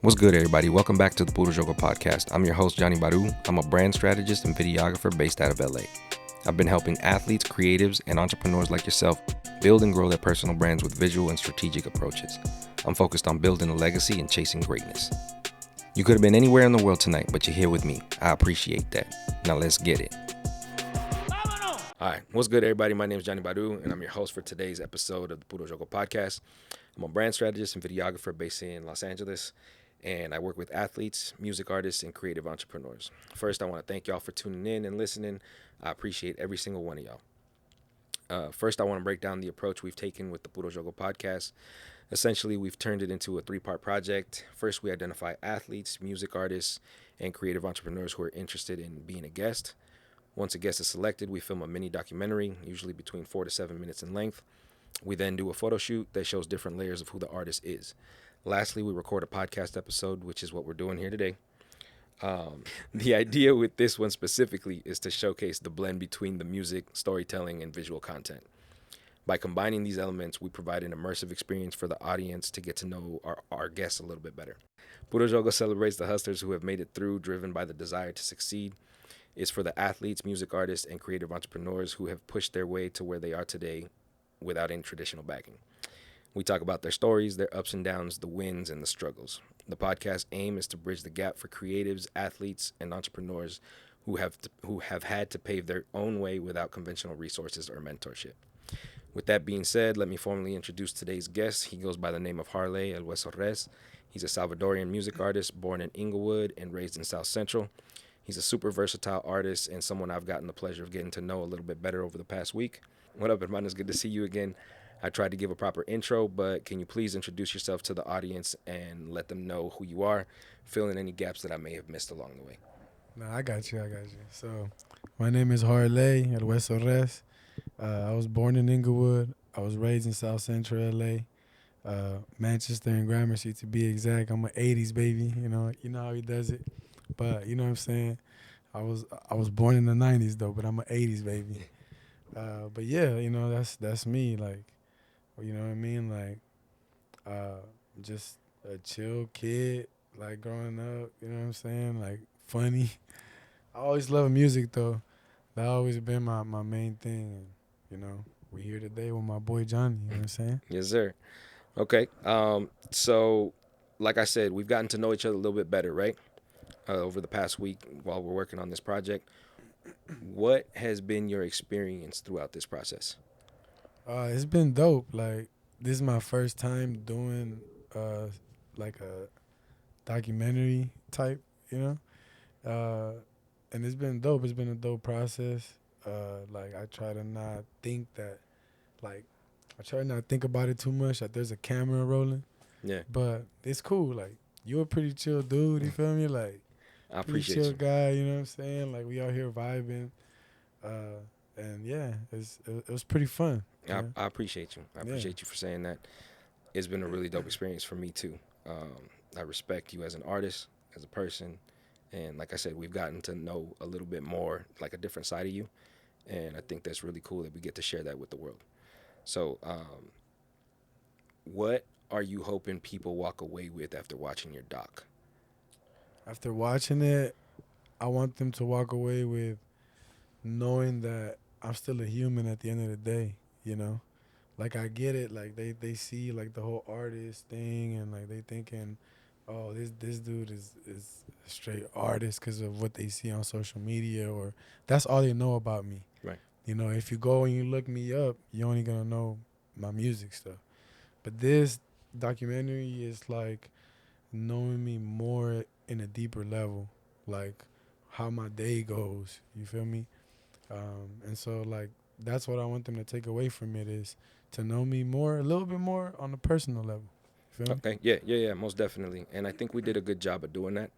What's good, everybody? Welcome back to the Puro Jogo podcast. I'm your host, Johnny Baru. I'm a brand strategist and videographer based out of LA. I've been helping athletes, creatives, and entrepreneurs like yourself build and grow their personal brands with visual and strategic approaches. I'm focused on building a legacy and chasing greatness. You could have been anywhere in the world tonight, but you're here with me. I appreciate that. Now let's get it. All right, what's good, everybody? My name is Johnny Baru, and I'm your host for today's episode of the Puro Jogo podcast. I'm a brand strategist and videographer based in Los Angeles, and I work with athletes, music artists, and creative entrepreneurs. First, I want to thank y'all for tuning in and listening. I appreciate every single one of y'all. First, I want to break down the approach we've taken with the Puro Jogo podcast. Essentially, we've turned it into a three-part project. First, we identify athletes, music artists, and creative entrepreneurs who are interested in being a guest. Once a guest is selected, we film a mini documentary, usually between 4 to 7 minutes in length. We then do a photo shoot that shows different layers of who the artist is. Lastly, we record a podcast episode, which is what we're doing here today. The idea with this one specifically is to showcase the blend between the music, storytelling, and visual content. By combining these elements, we provide an immersive experience for the audience to get to know our guests a little bit better. Puro Jogo celebrates the hustlers who have made it through, driven by the desire to succeed. It's for the athletes, music artists, and creative entrepreneurs who have pushed their way to where they are today without any traditional backing. We talk about their stories, their ups and downs, the wins, and the struggles. The podcast aim is to bridge the gap for creatives, athletes, and entrepreneurs who have had to pave their own way without conventional resources or mentorship. With that being said, let me formally introduce today's guest. He goes by the name of Harlay El Wueso Rez. He's a Salvadorian music artist born in Inglewood and raised in South Central. He's a super versatile artist and someone I've gotten the pleasure of getting to know a little bit better over the past week. What up, hermano? It's good to see you again. I tried to give a proper intro, but can you please introduce yourself to the audience and let them know who you are, fill in any gaps that I may have missed along the way. No, I got you. So, my name is Harlay El Wueso Rez. I was born in Inglewood. I was raised in South Central LA, Manchester and Gramercy to be exact. I'm an 80s baby, you know how he does it. But you know what I'm saying? I was born in the 90s though, but I'm an 80s baby. But yeah, that's me, like, you know what I mean? Like, just a chill kid, like growing up, you know what I'm saying? Like, funny. I always love music though. That always been my main thing. And, we here today with my boy Johnny, you know what I'm saying? Yes, sir. Okay. So, like I said, we've gotten to know each other a little bit better, right? Over the past week while we're working on this project. What has been your experience throughout this process? It's been dope. Like, this is my first time doing like a documentary type, and it's been dope. It's been a dope process. Like, I try to not think about it too much. Like, there's a camera rolling. Yeah. But it's cool. Like, you're a pretty chill dude, you feel me? Like, I pretty appreciate chill you. guy, you know what I'm saying? Like, we out here vibing. And yeah, it was pretty fun. I appreciate you. I appreciate you for saying that. It's been a really dope experience for me too. I respect you as an artist, as a person, and like I said, we've gotten to know a little bit more, like a different side of you, and I think that's really cool that we get to share that with the world. So, what are you hoping people walk away with after watching your doc? After watching it, I want them to walk away with knowing that I'm still a human at the end of the day, you know? Like, I get it. Like, they see, like, the whole artist thing, and, like, they thinking, oh, this dude is a straight artist because of what they see on social media, or that's all they know about me. Right. If you go and you look me up, you're only going to know my music stuff. But this documentary is, like, knowing me more in a deeper level, like how my day goes, you feel me? And so, like, that's what I want them to take away from it, is to know me more, a little bit more on a personal level. You feel me? Okay. Yeah, most definitely. And I think we did a good job of doing that.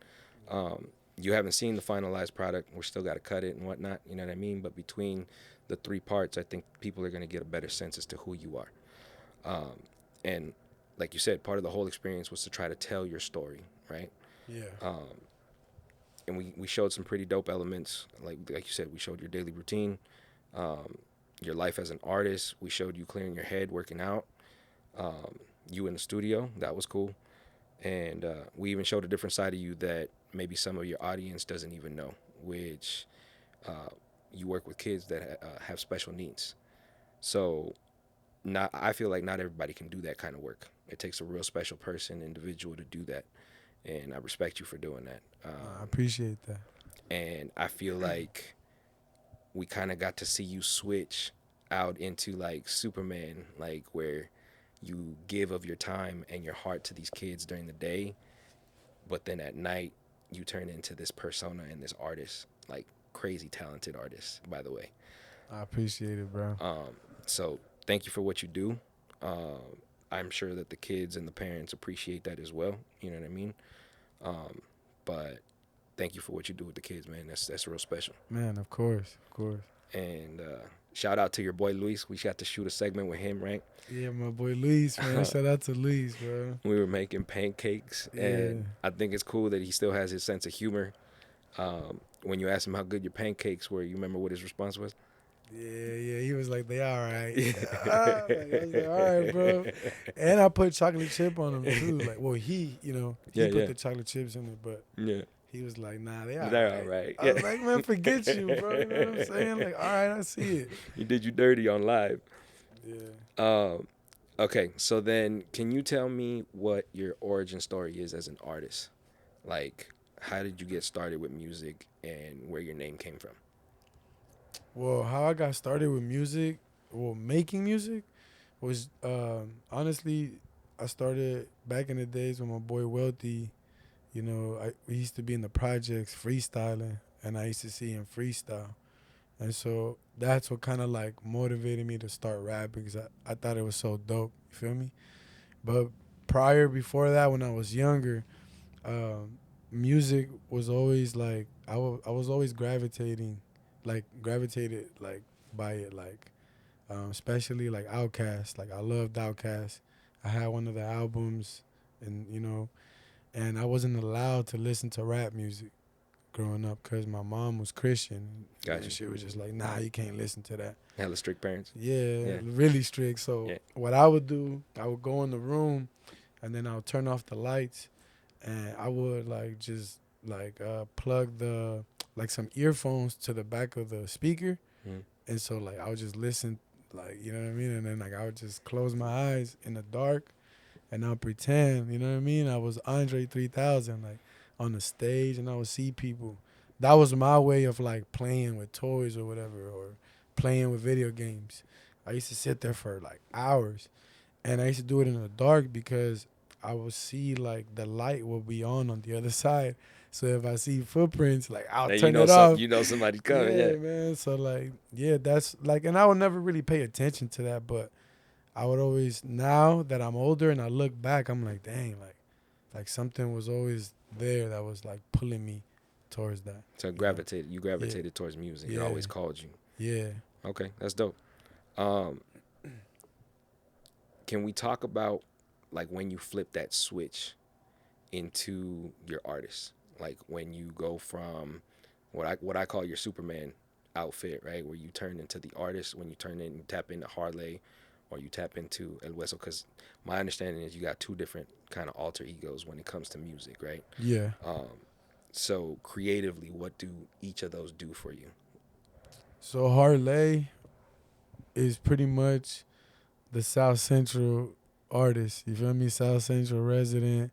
You haven't seen the finalized product. We're still got to cut it and whatnot. You know what I mean? But between the three parts, I think people are going to get a better sense as to who you are. And like you said, part of the whole experience was to try to tell your story, right? Yeah. And we showed some pretty dope elements. Like you said, we showed your daily routine, your life as an artist. We showed you clearing your head, working out, you in the studio. That was cool. And we even showed a different side of you that maybe some of your audience doesn't even know, which uh, you work with kids that have special needs. So not I feel like not everybody can do that kind of work. It takes a real special person, individual to do that, and I respect you for doing that. I appreciate that. And I feel like we kind of got to see you switch out into like Superman, like where you give of your time and your heart to these kids during the day, but then at night you turn into this persona and this artist, like crazy talented artist, by the way. I appreciate it, bro. So thank you for what you do. Um, I'm sure that the kids and the parents appreciate that as well. You know what I mean? But thank you for what you do with the kids, man. That's real special. Man, of course, of course. And shout out to your boy Luis. We got to shoot a segment with him, right? Yeah, my boy Luis, man. Shout out to Luis, bro. We were making pancakes, and I think it's cool that he still has his sense of humor. When you asked him how good your pancakes were, you remember what his response was? Yeah. He was like, they all right. I was like, all right, bro. And I put chocolate chip on them, too. Like, well, he put the chocolate chips in it, but Yeah. he was like, nah, They're all all right. I was like, man, forget you, bro. You know what I'm saying? Like, all right, I see it. He did you dirty on live. Yeah. Okay, so then can you tell me what your origin story is as an artist? Like, how did you get started with music and where your name came from? Well, how I got started with music, making music, was honestly, I started back in the days when my boy Wealthy, we used to be in the projects freestyling, and I used to see him freestyle. And so that's what kind of like motivated me to start rapping because I thought it was so dope. You feel me? But before that, when I was younger, music was always like, I was always gravitated like by it, like especially like Outkast. Like I loved Outkast. I had one of the albums, and and I wasn't allowed to listen to rap music growing up because my mom was Christian. Gotcha. And she was just like, nah, you can't listen to that. Hella strict parents. Yeah, really strict. So what I would do, I would go in the room, and then I would turn off the lights, and I would like just like plug the like some earphones to the back of the speaker, and so like I would just listen, like you know what I mean, and then like I would just close my eyes in the dark, and I'll pretend, you know what I mean, I was Andre 3000 like on the stage, and I would see people. That was my way of like playing with toys or whatever, or playing with video games. I used to sit there for like hours, and I used to do it in the dark because I would see like the light will be on the other side. So if I see footprints, like I'll turn it off. You know somebody's coming. Yeah, man. So like, yeah, that's like, and I would never really pay attention to that, but I would always, now that I'm older and I look back, I'm like, dang, like something was always there that was like pulling me towards that. So you gravitated towards music. It always called you. Yeah. Okay, that's dope. Can we talk about like when you flip that switch into your artist? Like when you go from what I call your Superman outfit, right? Where you turn into the artist, when you tap into Harlay, or you tap into El Wueso, because my understanding is you got two different kind of alter egos when it comes to music, right? Yeah. So creatively, what do each of those do for you? So Harlay is pretty much the South Central artist. You feel me? South Central resident,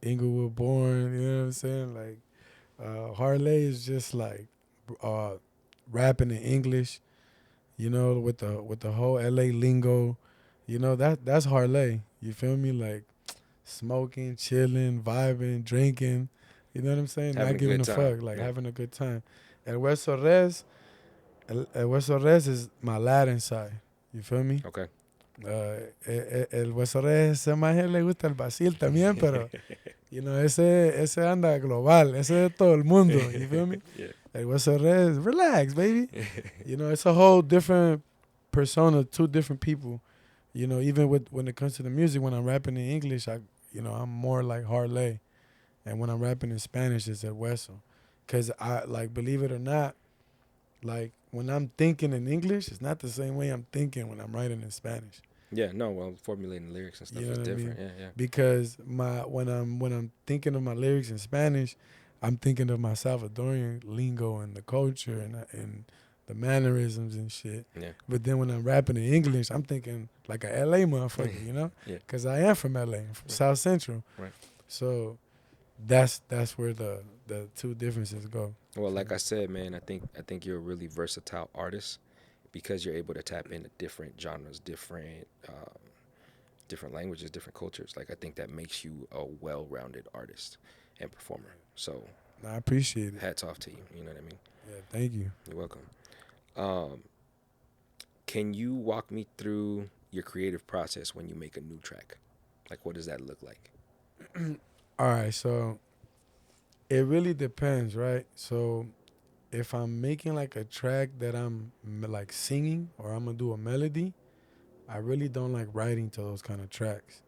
Inglewood born. You know what I'm saying? Like Harlay is just like rapping in English. You know, with the whole LA lingo. You know that's Harlay. You feel me? Like smoking, chilling, vibing, drinking. You know what I'm saying? Having Not giving a fuck, like having a good time. El Wuezo Rez, El Wueso Rez is my Latin side. You feel me? Okay. El Wueso Rez, ese maje le gusta el Basil también, pero, ese anda global. Ese es de todo el mundo. You feel me? Yeah. El Wueso Rez, relax, baby. It's a whole different persona, two different people. Even when it comes to the music, when I'm rapping in English, I'm more like Harlay. And when I'm rapping in Spanish, it's El Wueso. Because believe it or not, like when I'm thinking in English, it's not the same way I'm thinking when I'm writing in Spanish. Yeah, no, well, formulating lyrics and stuff You know is what I different. mean? Yeah, Because when I'm thinking of my lyrics in Spanish, I'm thinking of my Salvadorian lingo and the culture and the mannerisms and shit. yeah, But then when I'm rapping in English, I'm thinking like a LA motherfucker, you know? yeah, Because I am from LA, I'm from yeah. South Central. Right. So that's where the two differences go. Well, like I said, man, I think you're a really versatile artist because you're able to tap into different genres, different languages, different cultures. Like I think that makes you a well-rounded artist and performer. So I appreciate it. hats off to you. You know what I mean? Yeah, thank you. You're welcome. Um, can you walk me through your creative process when you make a new track? Like, what does that look like? All right, so it really depends, right? So if I'm making like a track that I'm like singing or I'm gonna do a melody, I really don't like writing to those kind of tracks.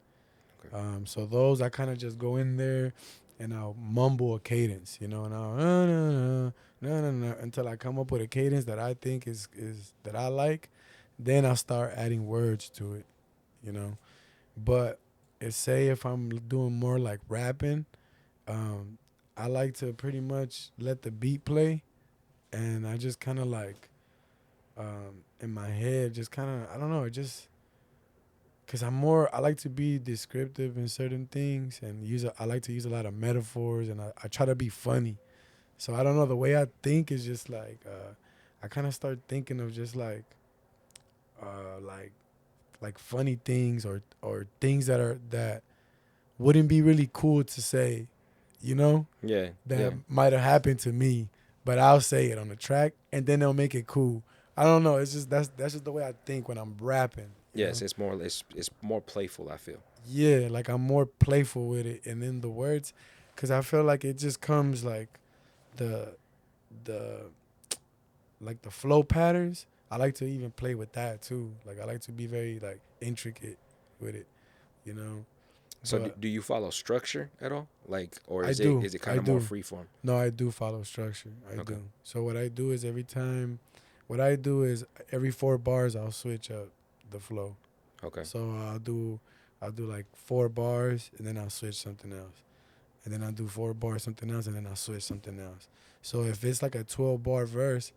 Okay. So those I kind of just go in there and I'll mumble a cadence, you know, and I'll no no no no until I come up with a cadence that I think is that I like. Then I'll start adding words to it, you know. But say if I'm doing more like rapping, um, I like to pretty much let the beat play, and I just kind of like in my head, just kind of I don't know, it just because I like to be descriptive in certain things and I like to use a lot of metaphors and I try to be funny. So I don't know, the way I think is just like I kind of start thinking of just uh, like like funny things or things that wouldn't be really cool to say, you know, Yeah, that yeah, might have happened to me, but I'll say it on the track and then they'll make it cool. I don't know. It's just that's just the way I think when I'm rapping. You yes. know? It's more playful. I feel. Yeah, like I'm more playful with it, and then the words, cause I feel like it just comes like the the like the flow patterns. I like to even play with that too. Like I like to be very like intricate with it, you know. So But do you follow structure at all? Like, or I is it do, is it kind I of more do. freeform? No, I do follow structure. I Okay. do. So what I do is what I do is every 4 bars I'll switch up the flow. Okay. So I'll do like 4 bars and then I'll switch something else. And then I'll do 4 bars something else and then I'll switch something else. So if it's like a 12 bar verse,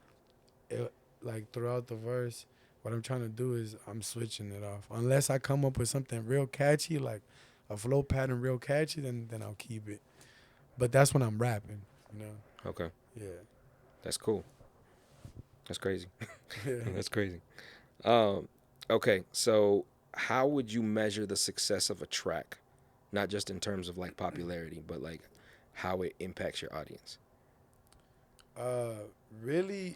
like throughout the verse, what I'm trying to do is I'm switching it off. Unless I come up with something real catchy, like a flow pattern real catchy, then I'll keep it. But that's when I'm rapping, you know. Okay. Yeah. That's cool. That's crazy. Yeah. That's crazy. Um, okay. So how would you measure the success of a track? Not just in terms of like popularity, but like how it impacts your audience. Uh, really,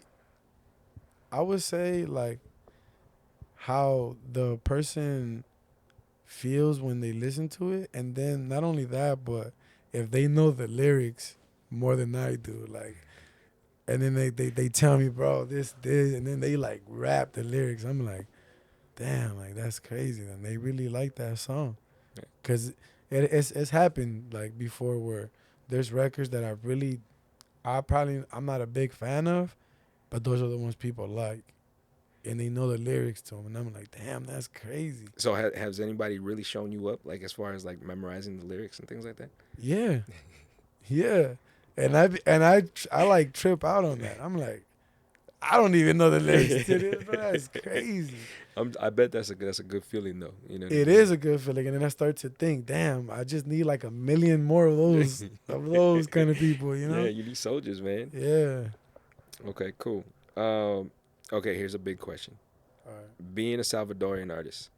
I would say like how the person feels when they listen to it, and then not only that, but if they know the lyrics more than I do, like, and then they tell me, bro, this, and then they like rap the lyrics. I'm like, damn, like that's crazy. And they really like that song, Yeah. cause it's happened like before where there's records that I'm not a big fan of, but those are the ones people like, and they know the lyrics to them, and I'm like, damn, that's crazy. So has anybody really shown you up, like as far as like memorizing the lyrics and things like that? Yeah, yeah, and I like trip out on that. I'm like, I don't even know the lyrics to this, but that's crazy. I bet that's a good feeling though. You know what It is a good feeling, and then I start to think, damn, I just need like a million more of those kind of people, you Yeah, know? you need soldiers, man. Yeah. Okay, cool. Um, okay, here's a big question. All right. Being a Salvadorian artist,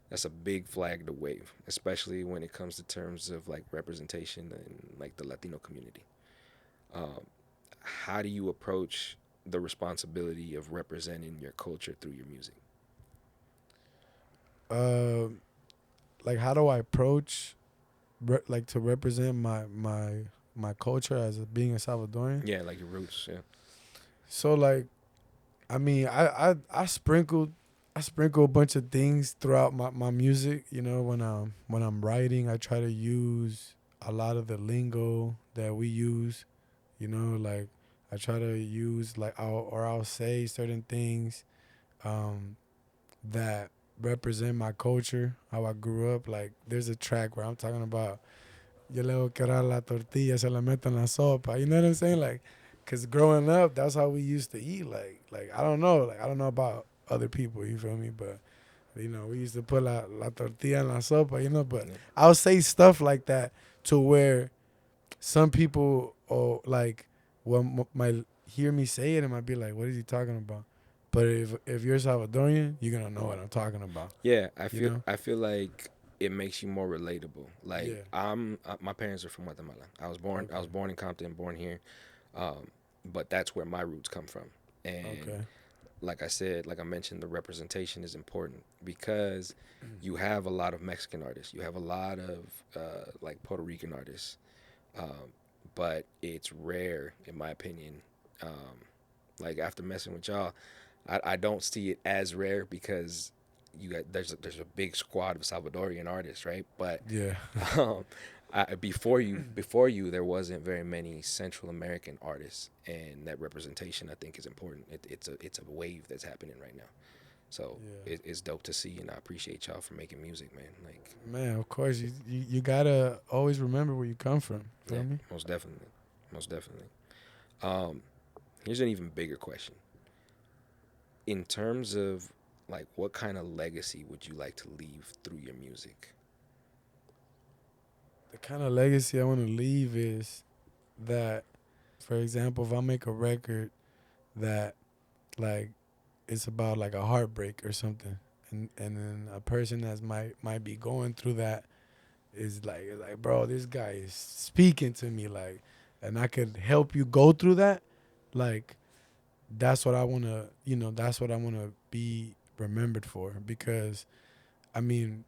that's a big flag to wave, especially when it comes to terms of like representation in like the Latino community. Um, how do you approach the responsibility of representing your culture through your music? Um, like how do I approach like to represent my culture as being a Salvadorian? Yeah, like your roots. Yeah. So like, I mean, I sprinkle a bunch of things throughout my music. You know, when I'm writing, I try to use a lot of the lingo that we use. You know, like I try to use I'll say certain things um, that represent my culture, how I grew up. Like, there's a track where I'm talking about, yo le voy a quebrar la tortilla, se la meto en la sopa. You know what I'm saying? Like, because growing up, that's how we used to eat. Like I don't know. Like, I don't know about other people, you feel me? But, you know, we used to put la tortilla en la sopa, you know? But I'll say stuff like that to where some people, like, might hear me say it and might be like, what is he talking about? But if you're Salvadorian, you're going to know what I'm talking about. Yeah, You know? I feel like it makes you more relatable. Like Yeah. my parents are from Guatemala. I was Okay. born in Compton, born here, but that's where my roots come from. And Okay. like I said, like I mentioned, the representation is important because you have a lot of Mexican artists, you have a lot of like Puerto Rican artists, but it's rare, in my opinion. Like after messing with y'all, I don't see it as rare because there's a big squad of Salvadorian artists, right? But Yeah. um, before you there wasn't very many Central American artists, and that representation I think is important. It's a wave that's happening right now, so Yeah. it's dope to see, and I appreciate y'all for making music, man. Like, Man, of course, you gotta always remember where you come from. yeah, Feel me? most definitely, most definitely. Um, Here's an even bigger question. In terms of like what kind of legacy would you like to leave through your music? The kind of legacy I want to leave is that, for example, if I make a record that, like, it's about like a heartbreak or something, and then a person that might be going through that is like, bro, this guy is speaking to me, like, and I could help you go through that. Like, that's what I wanna, that's what I wanna be remembered for. Because, I mean,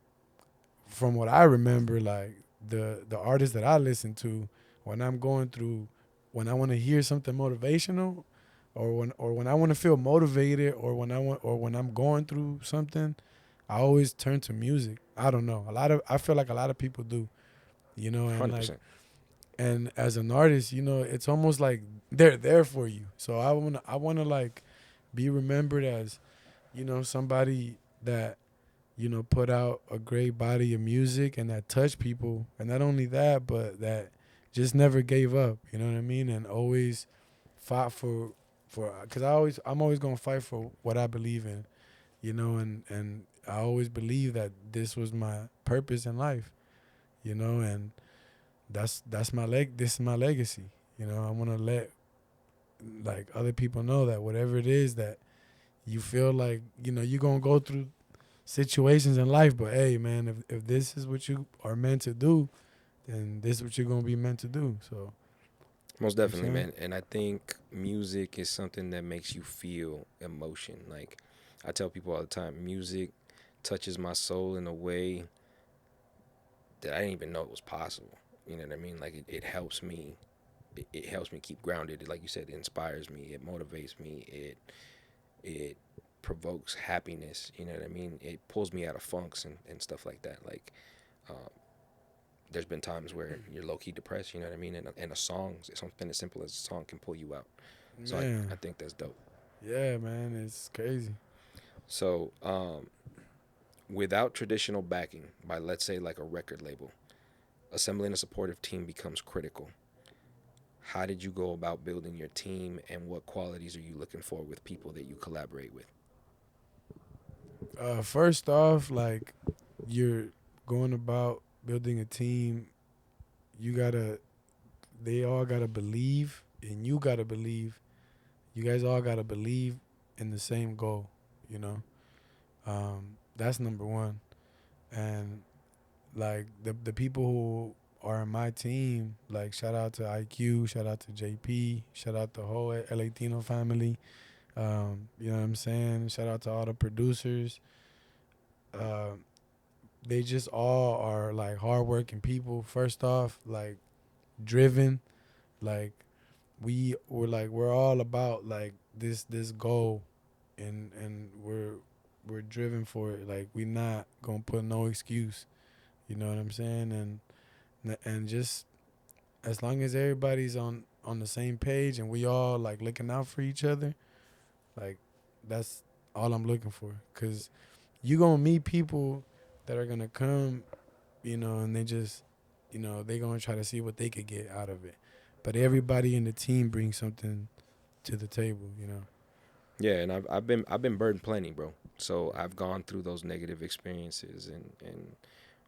from what I remember, like, the artists that I listen to, when I'm going through, when I want to hear something motivational, or when I want to feel motivated, or when I'm going through something, I always turn to music. I don't know. I feel like a lot of people do, and like, 100%. and as an artist, it's almost like they're there for you. So I wanna like be remembered as, somebody that, put out a great body of music and that touched people. And not only that, but that just never gave up, you know what I mean? And always fought cause I'm always going to fight for what I believe in, and I always believe that this was my purpose in life, and this is my legacy. I want to let, like, other people know that whatever it is that you feel like, you're going to go through situations in life, but hey, man, if this is what you are meant to do, then this is what you're gonna be meant to do. So, Most you know what I'm definitely, saying? man. And I think music is something that makes you feel emotion. Like I tell people all the time, music touches my soul in a way that I didn't even know it was possible. You know what I mean? Like it helps me. It helps me keep grounded. Like you said, it inspires me. It motivates me. It provokes happiness. You know what I mean? It pulls me out of funks and stuff like that. Like um, there's been times where you're low key depressed. You know what I mean? And a song, something as simple as a song, can pull you out. So I Man, think that's dope. yeah, man, it's crazy. So without traditional backing by, let's say, like a record label, assembling a supportive team becomes critical. How did you go about building your team, and what qualities are you looking for with people that you collaborate with? First off, like, you're going about building a team. You gotta, they all gotta believe, and you gotta believe. You guys all gotta believe in the same goal. You know, that's number one. And, like, the people who are in my team, like, shout out to IQ, shout out to JP, shout out the whole Latino family. You know what I'm saying? Shout out to all the producers. Uh, they just all are like hardworking people. First off, like, driven. Like, we're all about, like, this goal, and we're driven for it. Like, we not gonna put no excuse. You know what I'm saying? And just as long as everybody's on the same page and we all, like, looking out for each other, like, that's all I'm looking for. Cause you gonna meet people that are gonna come, and they just, they gonna try to see what they could get out of it. But everybody in the team brings something to the table. Yeah, and I've been burned plenty, bro. So I've gone through those negative experiences, and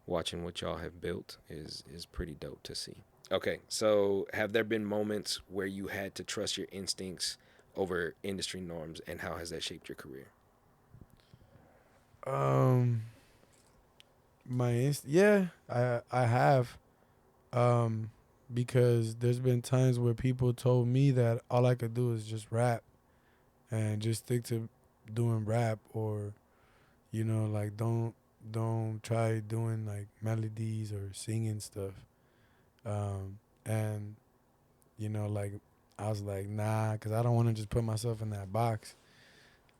watching what y'all have built is pretty dope to see. Okay, so have there been moments where you had to trust your instincts over industry norms, and how has that shaped your career? Um, yeah, I have, um, because there's been times where people told me that all I could do is just rap and just stick to doing rap, or like don't try doing like melodies or singing stuff. And like I was like, nah, because I don't want to just put myself in that box.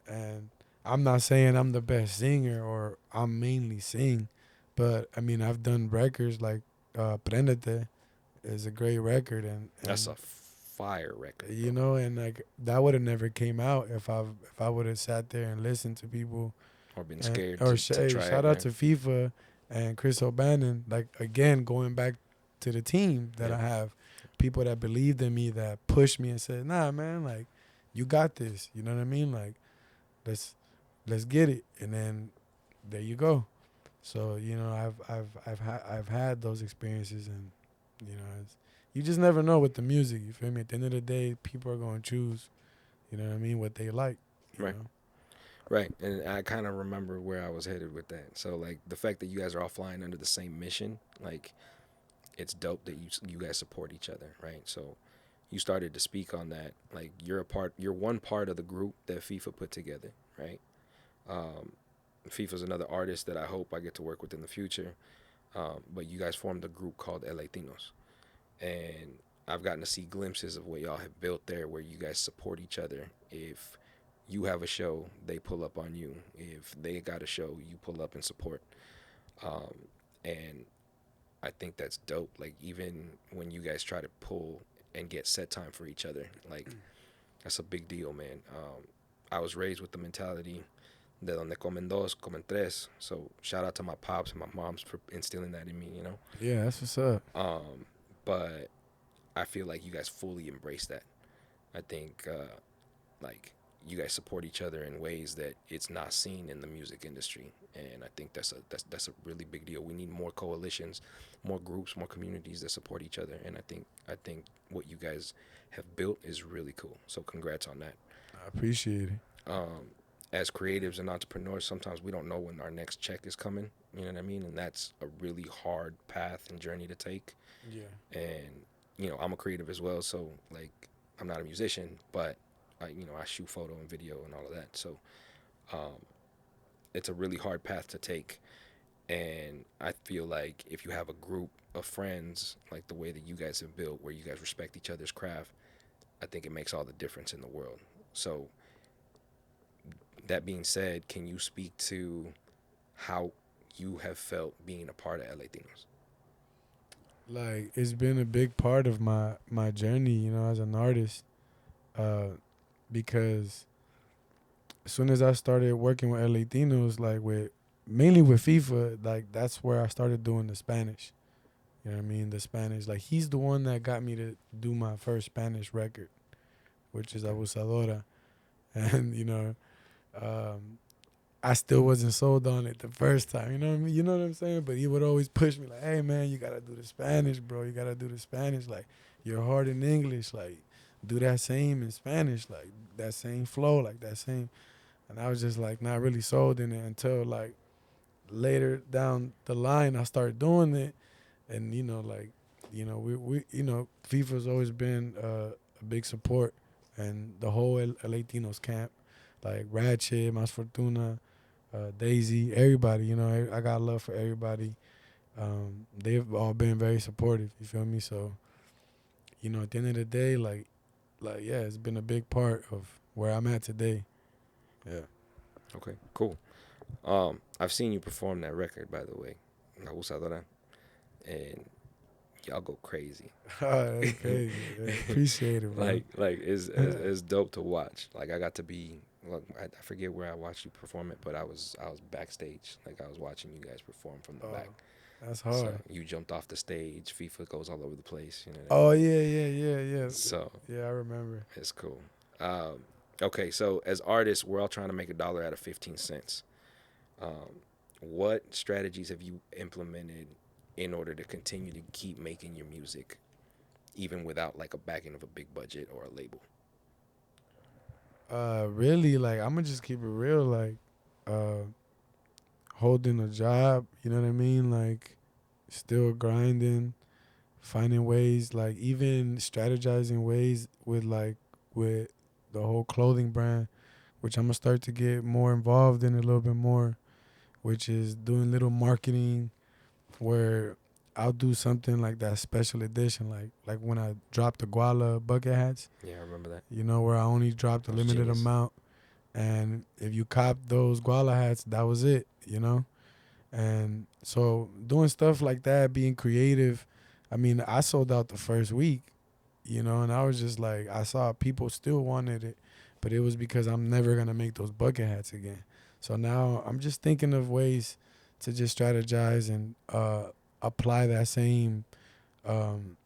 And I'm not saying I'm the best singer or I'm mainly sing, but I mean I've done records like Prendete is a great record, and That's a fire record, bro. and like that would have never came out if I would have sat there and listened to people. Or been And scared or to try it, shout out right? to FIFA and Chris O'Bannon. Like again, going back to the team that Yeah, I have, people that believed in me, that pushed me and said, "Nah, man, like you got this." You know what I mean? Like let's let's get it, and then there you go. So I've had those experiences, and you just never know with the music. You feel me? At the end of the day, people are gonna choose. You know what I mean? What they like. You right. know. Right, and I kind of remember where I was headed with that. So like the fact that you guys are all flying under the same mission, like it's dope that you guys support each other, right? So you started to speak on that. Like you're one part of the group that FIFA put together, right? Um, FIFA's another artist that I hope I get to work with in the future. But you guys formed a group called LA Tinos, and I've gotten to see glimpses of what y'all have built there, where you guys support each other. If you have a show, they pull up on you. If they got a show, you pull up and support. Um, and I think that's dope. Like even when you guys try to pull and get set time for each other, like that's a big deal, man. I was raised with the mentality de donde comen dos, comen tres. So shout out to my pops and my moms for instilling that in me. Yeah, that's what's up. But I feel like you guys fully embrace that. I think like you guys support each other in ways that it's not seen in the music industry, and I think that's a really big deal. We need more coalitions, more groups, more communities that support each other, and I think what you guys have built is really cool. So congrats on that. I appreciate it. Um, as creatives and entrepreneurs, sometimes we don't know when our next check is coming. You know what I mean? And that's a really hard path and journey to take. Yeah. And I'm a creative as well, so like I'm not a musician, but I shoot photo and video and all of that. So um, it's a really hard path to take. And I feel like if you have a group of friends like the way that you guys have built, where you guys respect each other's craft, I think it makes all the difference in the world. So that being said, can you speak to how you have felt being a part of LA Latinos? Like it's been a big part of my journey, as an artist, because as soon as I started working with Latinos, like mainly with FIFA, like that's where I started doing the Spanish. You know what I mean? The Spanish, like he's the one that got me to do my first Spanish record, which is Abusadora, and um, I still wasn't sold on it the first time. You know what I mean? You know what I'm saying? But he would always push me like, "Hey man, you gotta do the Spanish, bro. You gotta do the Spanish. Like you're hard in English. Like do that same in Spanish. Like that same flow. Like that same." And I was just like not really sold in it until like later down the line I started doing it, and we FIFA's always been a big support, and the whole Latinos camp, like Ratchet, Mas Fortuna, Daisy, everybody. I got love for everybody. They've all been very supportive. You feel me? So at the end of the day, like yeah, it's been a big part of where I'm at today. Yeah. Okay, cool. I've seen you perform that record, by the way, La Usadora, and y'all go crazy. That's crazy. Man. Appreciate it, bro. Like it's dope to watch. Like I got to be look, I forget where I watched you perform it, but I was backstage. Like I was watching you guys perform from the back. Oh, that's So hard. you jumped off the stage. FIFA goes all over the place. You know what I Oh mean? yeah, yeah, yeah, yeah. So Yeah, I remember. it's cool. Okay, so as artists, we're all trying to make a dollar out of 15 cents. Um, what strategies have you implemented in order to continue to keep making your music, even without like a backing of a big budget or a label? Really, like I'm gonna just keep it real, like, uh, holding a job. You know what I mean? Like, still grinding, finding ways, like even strategizing ways with with the whole clothing brand, which I'm gonna start to get more involved in a little bit more, which is doing little marketing where I'll do something like that special edition, like when I dropped the Guala bucket hats, Yeah, I remember that. where I only dropped a That was limited genius. amount, and if you cop those Guala hats, that was it. And so doing stuff like that, being creative. I mean, I sold out the first week, and I was just like, I saw people still wanted it, but it was because I'm never gonna make those bucket hats again. So now I'm just thinking of ways to just strategize and apply that same um,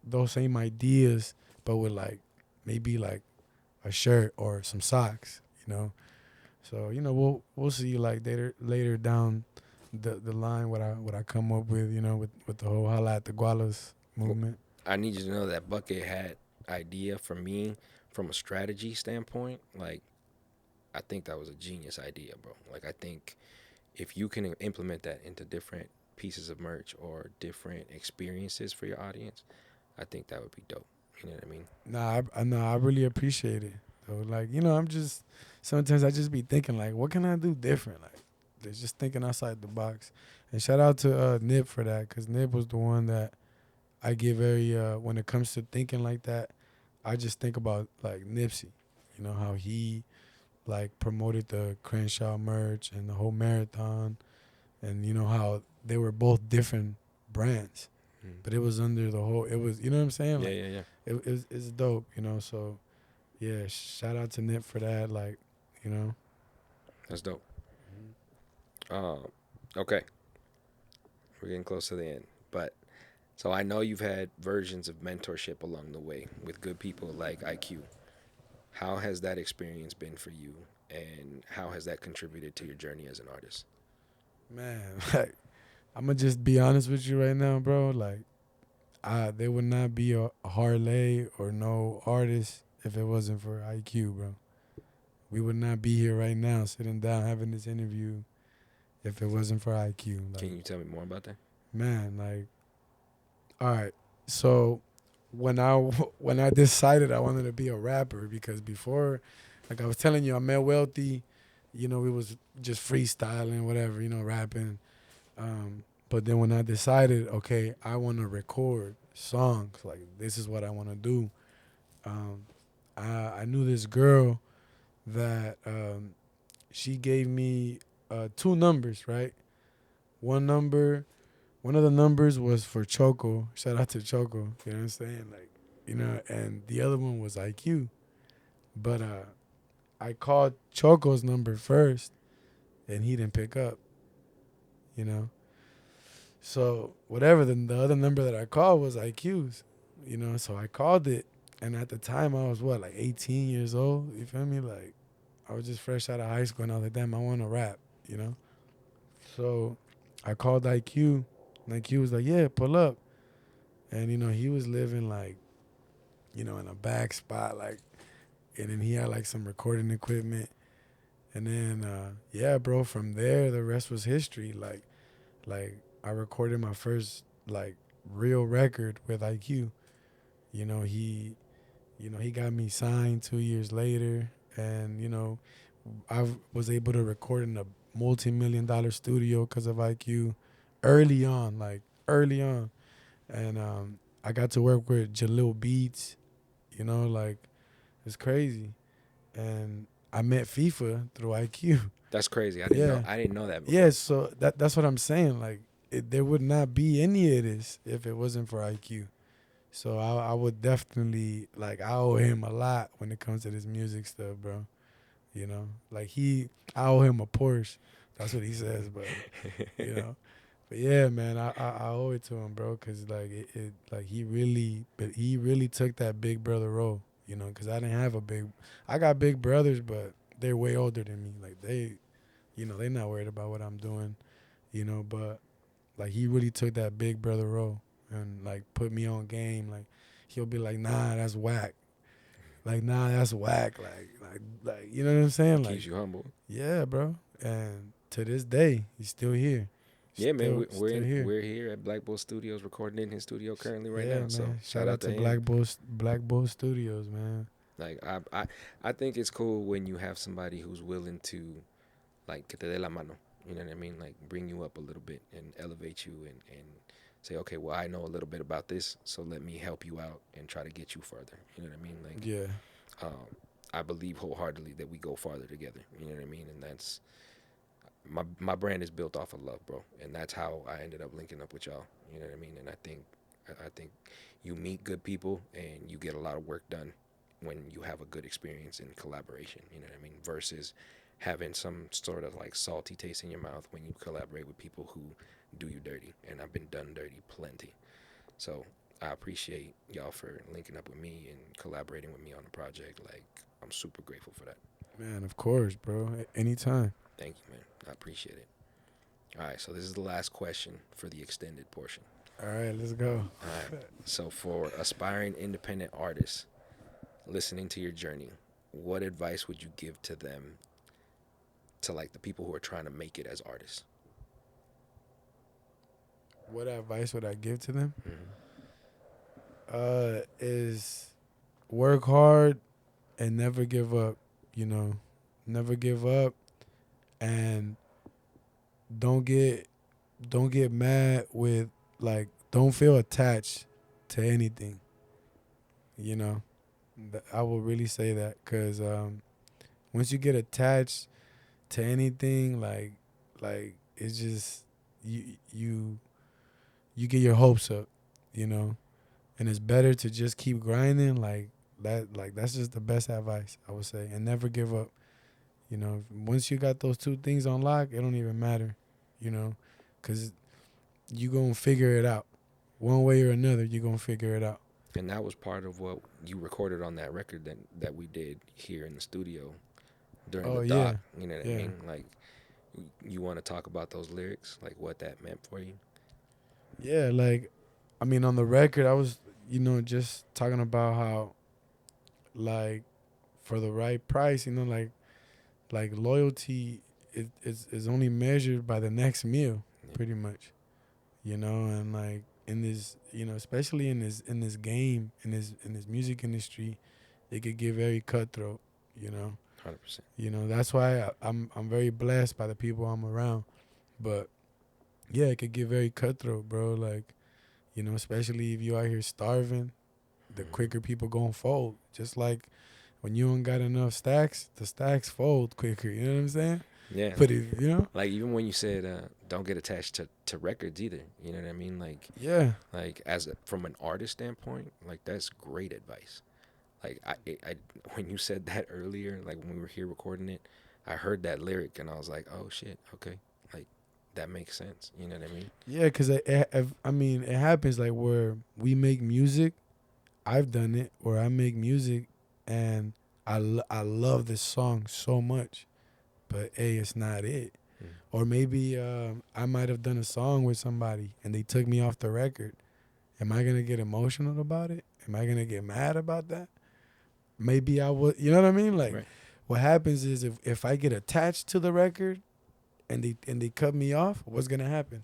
those same ideas, but with like maybe like a shirt or some socks. So we'll see like later down the line what I come up with with the whole holla at the Gualas Well, movement. I need you to know that bucket hat idea for me, from a strategy standpoint, like I think that was a genius idea, bro. Like I think if you can implement that into different pieces of merch or different experiences for your audience, I think that would be dope. You know what I mean? Nah, I really appreciate it. So like I'm just sometimes I just be thinking like what can I do different, like just thinking outside the box. And shout out to Nip for that, because Nip was the one that I get very when it comes to thinking like that. I just think about like Nipsey, how he like promoted the Crenshaw merch and the whole marathon, and how they were both different brands, Mm. but it was under the whole. It was what I'm saying, Yeah, like yeah, yeah. it's dope. So yeah, shout out to Nip for that, like you know. That's dope. Okay, we're getting close to the end, but so I know you've had versions of mentorship along the way with good people like IQ. How has that experience been for you, and how has that contributed to your journey as an artist? Man, like I'm gonna just be honest with you right now, bro. Like, there would not be a Harlay or no artist if it wasn't for IQ, bro. We would not be here right now sitting down having this interview if it wasn't for IQ. Can Like, you tell me more about that? man, like, all right. So when I when I decided I wanted to be a rapper, because before, like I was telling you, I met Wealthy. We was just freestyling, whatever, rapping. But then when I decided, okay, I want to record songs, like this is what I want to do. Um, I knew this girl that she gave me two numbers, right? One number, one of the numbers was for Choco. Shout out to Choco. You know what I'm saying? Like, and the other one was IQ. But I called Choco's number first, and he didn't pick up. You know. So whatever the other number that I called was IQ's. So I called it, and at the time I was what, like 18 years old. You feel me? Like I was just fresh out of high school, and I was like, damn, I want to rap. You know. So I called IQ, and IQ was like, yeah, pull up. And he was living like, in a back spot, like, and then he had like some recording equipment. And then yeah, bro, from there the rest was history. Like I recorded my first like real record with IQ. He got me signed 2 years later, and I was able to record in a multi-million-dollar studio because of IQ early on, like early on. And I got to work with Jalil Beats, like it's crazy. And I met FIFA through IQ. That's crazy. I didn't know. Yeah. I didn't know that Yeah, before. so that's what I'm saying. Like, there would not be any of this if it wasn't for IQ. So I would definitely, like, I owe him a lot when it comes to this music stuff, bro. You know, like I owe him a Porsche. That's what he says, but you know. But yeah, man, I owe it to him, bro, cause like like he really took that big brother role, you know, cause I got big brothers, but they're way older than me. Like they're not worried about what I'm doing, you know, but like he really took that big brother role and like put me on game. Like he'll be like, nah, that's whack. Like, nah, that's whack. Like, you know what I'm saying? Like, Keeps you humble. yeah, bro. And to this day, he's still here. Yeah, man, Still here. we're here at Black Bull Studios, recording in his studio currently right Yeah, now. So man. shout out to him. Black Bull Studios, man. Like I think it's cool when you have somebody who's willing to, like, que te dé la mano. You know what I mean? Like, bring you up a little bit and elevate you and say, okay, well, I know a little bit about this, so let me help you out and try to get you further. You know what I mean? Like, Yeah. I believe wholeheartedly that we go farther together. You know what I mean? And that's my brand is built off of love, bro. And that's how I ended up linking up with y'all. You know what I mean? And I think you meet good people and you get a lot of work done when you have a good experience in collaboration. You know what I mean? Versus having some sort of like salty taste in your mouth when you collaborate with people who do you dirty. And I've been done dirty plenty. So I appreciate y'all for linking up with me and collaborating with me on the project. Like, I'm super grateful for that. Man, of course, bro. Anytime. Thank you, man. I appreciate it. All right, so this is the last question for the extended portion. All right, let's go. All right. So for aspiring independent artists listening to your journey, what advice would you give to them, to like the people who are trying to make it as artists? What advice would I give to them? Mm-hmm. Is work hard and never give up, you know. Never give up and don't get mad with, like, don't feel attached to anything. You know, I will really say that because once you get attached to anything, like it's just you get your hopes up, you know, and it's better to just keep grinding like that. Like that's just the best advice I would say, and never give up. You know, once you got those two things on lock, it don't even matter, you know, because you going to figure it out. One way or another, you're going to figure it out. And that was part of what you recorded on that record that we did here in the studio during the doc. You know what I mean? Like, you want to talk about those lyrics, like what that meant for you? Yeah, like, I mean, on the record, I was, you know, just talking about how, like, for the right price, you know, like loyalty is only measured by the next meal, pretty much, you know, and like in this, you know, especially in this game, in this music industry, it could get very cutthroat, you know. 100%. You know, that's why I'm very blessed by the people I'm around, but yeah, it could get very cutthroat, bro. Like, you know, especially if you out here starving, the quicker people gonna fold, just like. When you don't got enough stacks, the stacks fold quicker. You know what I'm saying? Yeah. But if, you know, like even when you said don't get attached to records either. You know what I mean? Like, yeah. Like from an artist standpoint, like that's great advice. Like I when you said that earlier, like when we were here recording it, I heard that lyric and I was like, oh shit, okay, like that makes sense. You know what I mean? Yeah, because I mean, it happens like where we make music. I've done it where I make music. And I love this song so much, but it's not it. Or maybe I might have done a song with somebody and they took me off the record. Am I gonna get emotional about it? Am I gonna get mad about that? Maybe I would. You know what I mean? Like, what happens is if I get attached to the record and they cut me off, what's gonna happen?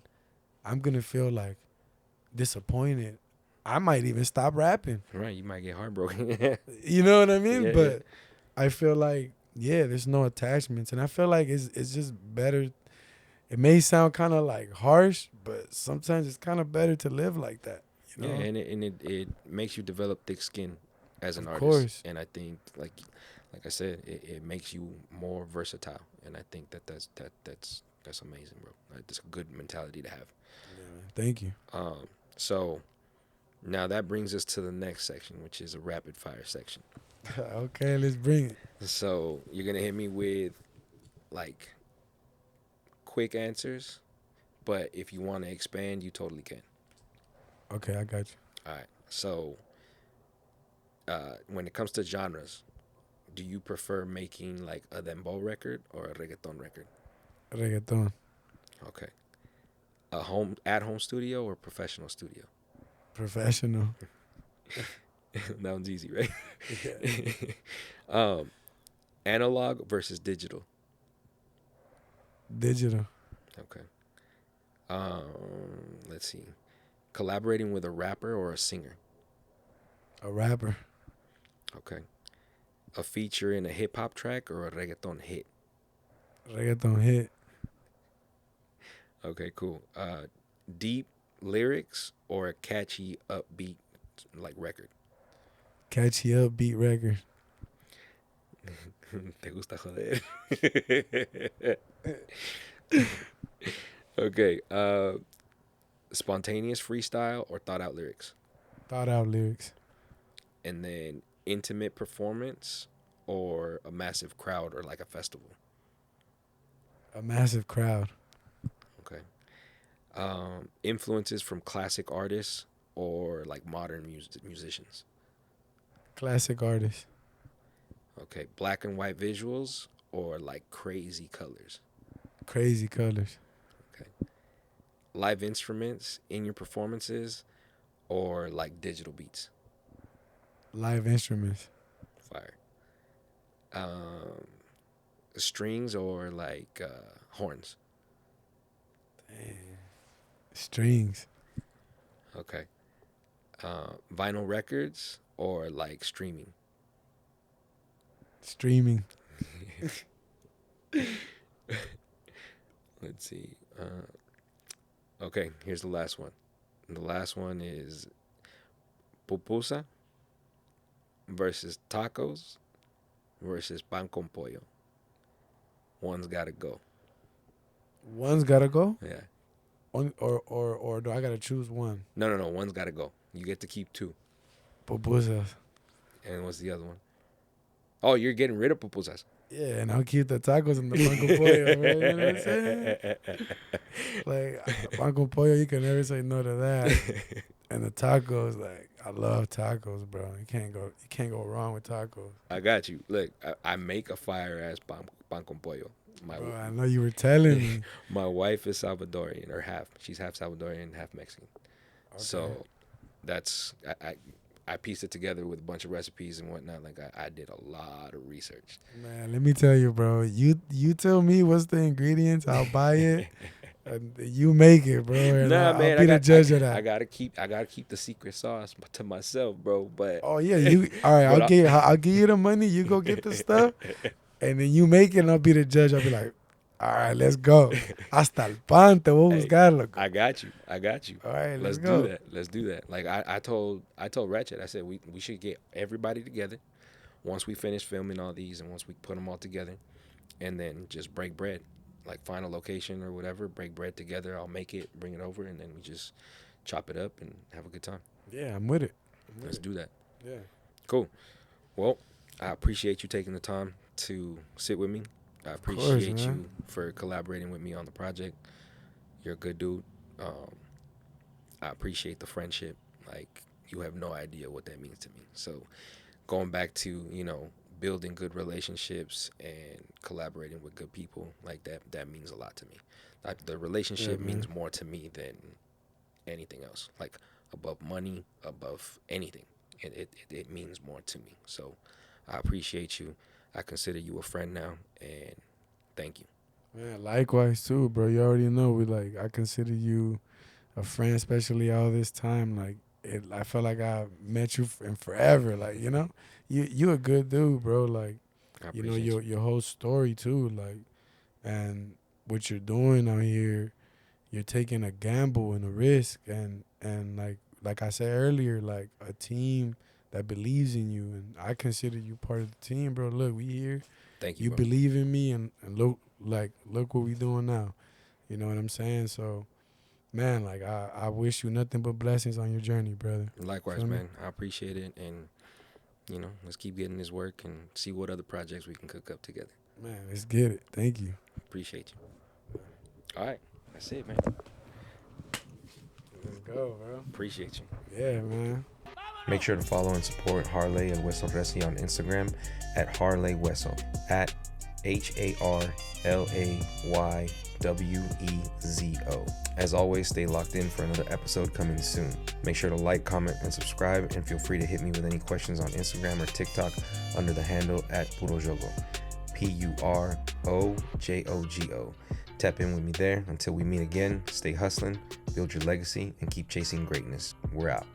I'm gonna feel like disappointed. I might even stop rapping. Right, you might get heartbroken. You know what I mean? Yeah, but I feel like, there's no attachments. And I feel like it's just better. It may sound kind of like harsh, but sometimes it's kind of better to live like that. You know? Yeah, and it makes you develop thick skin as an artist. Of course. And I think, like I said, it makes you more versatile. And I think that's amazing, bro. Like, that's a good mentality to have. Yeah, man. Thank you. So now that brings us to the next section, which is a rapid fire section. Okay, let's bring it. So you're gonna hit me with like quick answers, but if you want to expand, you totally can. Okay, I got you. All right. So when it comes to genres, do you prefer making like a dembow record or a reggaeton record? Reggaeton. Okay. A home at home studio or professional studio? Professional. That one's easy, right? Yeah. um, analog versus digital. Digital. Okay. Let's see. Collaborating with a rapper or a singer. A rapper. Okay. A feature in a hip hop track or a reggaeton hit. Reggaeton hit. Okay, cool. Deep lyrics or a catchy upbeat like record. Catchy upbeat record. Te gusta joder. Okay. Spontaneous freestyle or thought out lyrics. Thought out lyrics. And then intimate performance or a massive crowd or like a festival. A massive crowd. Okay. Influences from classic artists or like modern musicians. Classic artist. Okay. Black and white visuals or like crazy colors. Crazy colors. Okay. Live instruments in your performances or like digital beats. Live instruments. Fire. Strings or like horns. Damn. Strings. Okay. Vinyl records or like streaming. Streaming. Let's see. Okay, here's the last one. The last one is pupusa versus tacos versus pan con pollo. One's got to go. One's gotta go. Yeah. Or do I gotta choose one? No. One's got to go. You get to keep two. Pupusas. And what's the other one? Oh, you're getting rid of pupusas. Yeah, and I'll keep the tacos and the pan con pollo, man. You know what I'm saying? Like, pan con pollo, you can never say no to that. And the tacos, like, I love tacos, bro. You can't go wrong with tacos. I got you. Look, I make a fire ass pan con pollo. Bro, I know you were telling me. My wife is Salvadorian or half. She's half Salvadorian, half Mexican. Okay. So that's I pieced it together with a bunch of recipes and whatnot. Like I did a lot of research. Man, let me tell you, bro. You tell me what's the ingredients. I'll buy it. You make it, bro. And Nah, I'll man, be the judge of that. I gotta keep the secret sauce to myself, bro. But Oh yeah, you. All right, I'll give you the money. You go get the stuff, and then you make it. And I'll be the judge. I'll be like, all right, let's go. Hasta el pan te voy a buscar, loco. I got you. All right, Let's go. do that. Let's do that. Like I told Ratchet, I said we should get everybody together once we finish filming all these and once we put them all together, and then just break bread. Like find a location or whatever, break bread together. I'll make it, bring it over, and then we just chop it up and have a good time. Yeah, I'm with it. Let's do that. Yeah. Cool. Well, I appreciate you taking the time to sit with me. I appreciate you for collaborating with me on the project. You're a good dude. I appreciate the friendship. Like, you have no idea what that means to me. So going back to, building good relationships and collaborating with good people, like that means a lot to me. Like, the relationship means more to me than anything else. Like, above money, above anything. It means more to me. So I appreciate you. I consider you a friend now, and thank you. Man, likewise too, bro. You already know I consider you a friend, especially all this time. Like, I felt like I met you in forever. Like, you a good dude, bro. Like, your whole story too. Like, and what you're doing out here, you're taking a gamble and a risk, and like I said earlier, like a team that believes in you, and I consider you part of the team, bro. Look, we here. Thank you. You bro. believe in me, and look what we doing now. You know what I'm saying? So, man, like I wish you nothing but blessings on your journey, brother. Likewise, man. I appreciate it, and let's keep getting this work and see what other projects we can cook up together. Man, let's get it. Thank you. Appreciate you. All right. That's it, man. Let's go, bro. Appreciate you. Yeah, man. Make sure to follow and support Harlay El Wueso Rez on Instagram at Harlay Wuezo, at HarlayWezo. As always, stay locked in for another episode coming soon. Make sure to like, comment, and subscribe, and feel free to hit me with any questions on Instagram or TikTok under the handle at Puro Jogo. PuroJogo. Tap in with me there. Until we meet again, stay hustling, build your legacy, and keep chasing greatness. We're out.